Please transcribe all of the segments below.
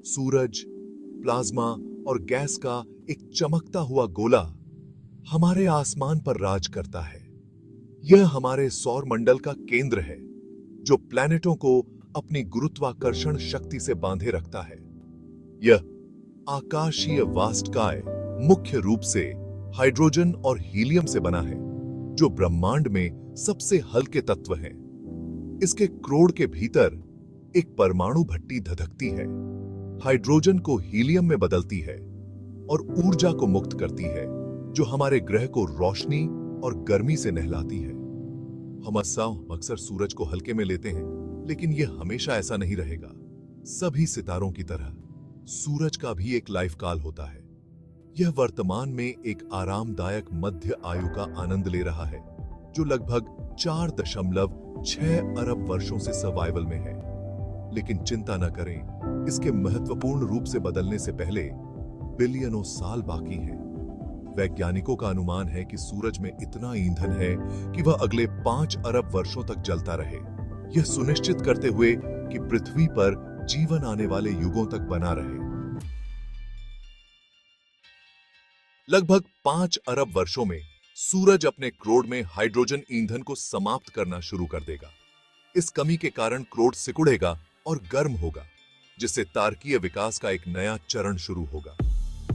सूरज, plasma और gas का एक चमकता हुआ गोला हमारे आसमान पर राज करता है। यह हमारे सौर मंडल का केंद्र है, जो प्लैनेटों को अपनी गुरुत्वाकर्षण शक्ति से बांधे रखता है। यह आकाशीय वाष्पकाय मुख्य रूप से हाइड्रोजन और हीलियम से बना है, जो ब्रह्मांड में सबसे हल्के तत्व हैं। इसके क्रोड के भीतर एक परमाणु भट्टी धधकती है, हाइड्रोजन को हीलियम में बदलती है और ऊर्जा को मुक्त करती है, जो हमारे ग्रह को रोशनी और गर्मी से नहलाती है। हम अक्सर सूरज को हल्के में लेते हैं, लेकिन यह हमेशा ऐसा नहीं रहेगा। सभी सितारों की तरह सूरज का भी एक लाइफ काल होता है। यह वर्तमान में एक आरामदायक मध्य आयु का आनंद ले रहा है, जो लगभग 4.6 अरब वर्षों से सर्वाइवल में है। लेकिन चिंता न करें, इसके महत्वपूर्ण रूप से बदलने से पहले बिलियनों साल बाकी हैं। वैज्ञानिकों का अनुमान है कि सूरज में इतना ईंधन है कि वह अगले 5 अरब वर्षों तक जलता रहे, यह सुनिश्चित करते हुए कि पृथ्वी पर जीवन आने वाले युगों तक बना रहे। लगभग 5 अरब वर्षों में सूरज अपने क्रोड में हाइड्रोजन ईंधन को समाप्त करना शुरू कर देगा। इस कमी के कारण क्रोड सिकुड़ेगा और गर्म होगा, जिससे तारकीय विकास का एक नया चरण शुरू होगा।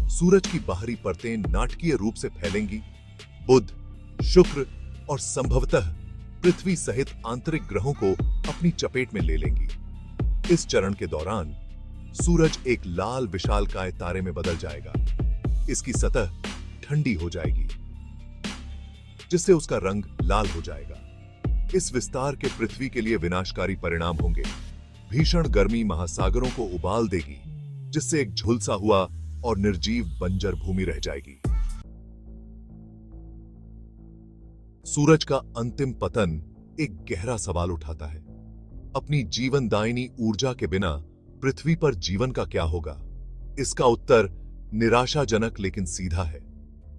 सूरज की बाहरी परतें नाटकीय रूप से फैलेंगी, बुध, शुक्र और संभवतः पृथ्वी सहित आंतरिक ग्रहों को अपनी चपेट में ले लेंगी। इस चरण के दौरान सूरज एक लाल विशालकाय तारे में बदल जाएगा। इसकी सतह ठंडी हो जाएगी, जिससे उसका रंग लाल हो जाएगा। इस विस्तार के पृथ्वी के लिए विनाशकारी परिणाम होंगे। भीषण गर्मी महासागरों को उबाल देगी, जिससे एक झुलसा हुआ और निर्जीव बंजर भूमि रह जाएगी। सूरज का अंतिम पतन एक गहरा सवाल उठाता है। अपनी जीवनदायिनी ऊर्जा के बिना पृथ्वी पर जीवन का क्या होगा? इसका उत्तर निराशाजनक लेकिन सीधा है।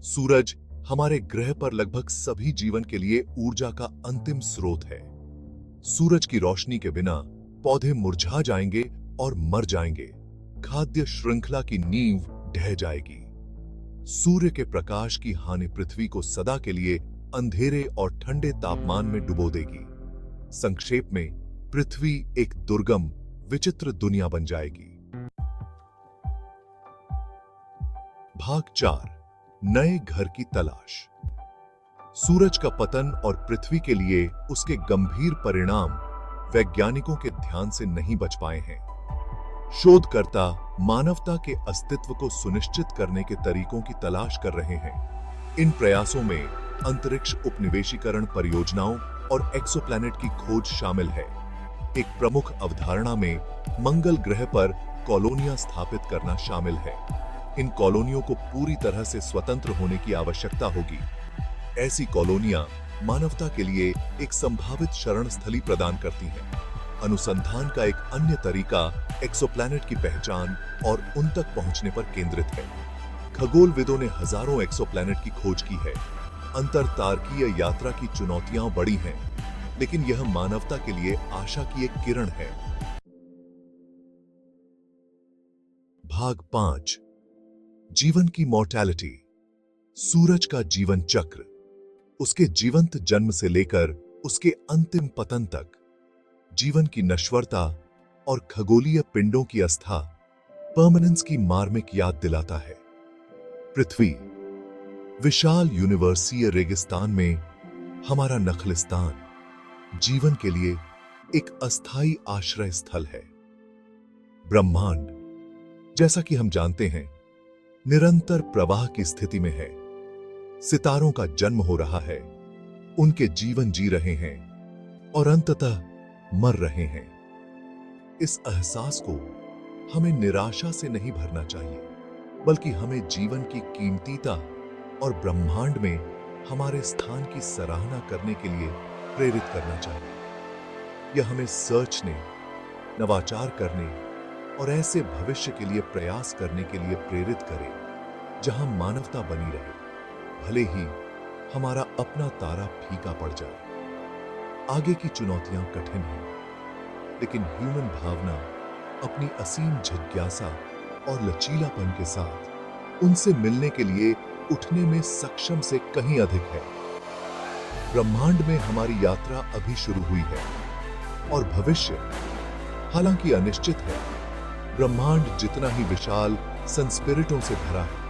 सूरज हमारे ग्रह पर लगभग सभी जीवन के लिए ऊर्जा का अंतिम स्रोत है। सूरज की रोशनी के बिना पौधे मुरझा जाएंगे और मर जाएंगे। खाद्य श्रृंखला की नींव ढह जाएगी। सूर्य के प्रकाश की हानि पृथ्वी को सदा के लिए अंधेरे और ठंडे तापमान में डुबो देगी। संक्षेप में, पृथ्वी एक दुर्गम, विचित्र दुनिया बन जाएगी। भाग 4, नए घर की तलाश। सूरज का पतन और पृथ्वी के लिए उसके गंभीर परिणाम वैज्ञानिकों के ध्यान से नहीं बच पाए हैं। शोधकर्ता मानवता के अस्तित्व को सुनिश्चित करने के तरीकों की तलाश कर रहे हैं। इन प्रयासों में अंतरिक्ष उपनिवेशीकरण परियोजनाओं और एक्सोप्लैनेट की खोज शामिल है। एक प्रमुख अवधारणा में मंगल ग्रह पर कॉलोनियां स्थापित करना शामिल है। इन कॉलोनियों को पूरी तरह से स्वतंत्र होने की आवश्यकता होगी। ऐसी कॉलोनियां मानवता के लिए एक संभावित शरण स्थली प्रदान करती हैं। अनुसंधान का एक अन्य तरीका एक्सोप्लैनेट की पहचान और उन तक पहुंचने पर केंद्रित है। खगोलविदों ने हजारों एक्सोप्लैनेट की खोज की है। अंतरतारकीय यात्रा की चुनौतियां बड़ी हैं, लेकिन यह मानवता के लिए आशा की एक किरण है। भाग 5, जीवन की मॉर्टैलिटी। सूरज का जीवन चक्र, उसके जीवंत जन्म से लेकर उसके अंतिम पतन तक, जीवन की नश्वरता और खगोलीय पिंडों की आस्था, परमानेंस की मार्मिक याद दिलाता है। पृथ्वी, विशाल यूनिवर्सीय रेगिस्तान में हमारा नखलिस्तान, जीवन के लिए एक अस्थायी आश्रय स्थल है। ब्रह्मांड, जैसा कि हम जानते हैं, निरंतर प्रवाह की स्थिति में है। सितारों का जन्म हो रहा है, उनके जीवन जी रहे हैं और अंततः मर रहे हैं। इस एहसास को हमें निराशा से नहीं भरना चाहिए, बल्कि हमें जीवन की कीमतीता और ब्रह्मांड में हमारे स्थान की सराहना करने के लिए प्रेरित करना चाहिए। यह हमें सोचने, नवाचार करने और ऐसे भविष्य के लिए प्रयास करने के लिए प्रेरित करे जहां मानवता बनी रहे, भले ही हमारा अपना तारा फीका पड़ जाए। आगे की चुनौतियां कठिन हैं, लेकिन ह्यूमन भावना अपनी असीम जिज्ञासा और लचीलापन के साथ उनसे मिलने के लिए उठने में सक्षम से कहीं अधिक है। ब्रह्मांड में हमारी यात्रा अभी शुरू हुई है और भविष्य हालांकि अनिश्चित है। ब्रह्मांड जितना ही विशाल संस्पिरिटों से भरा है,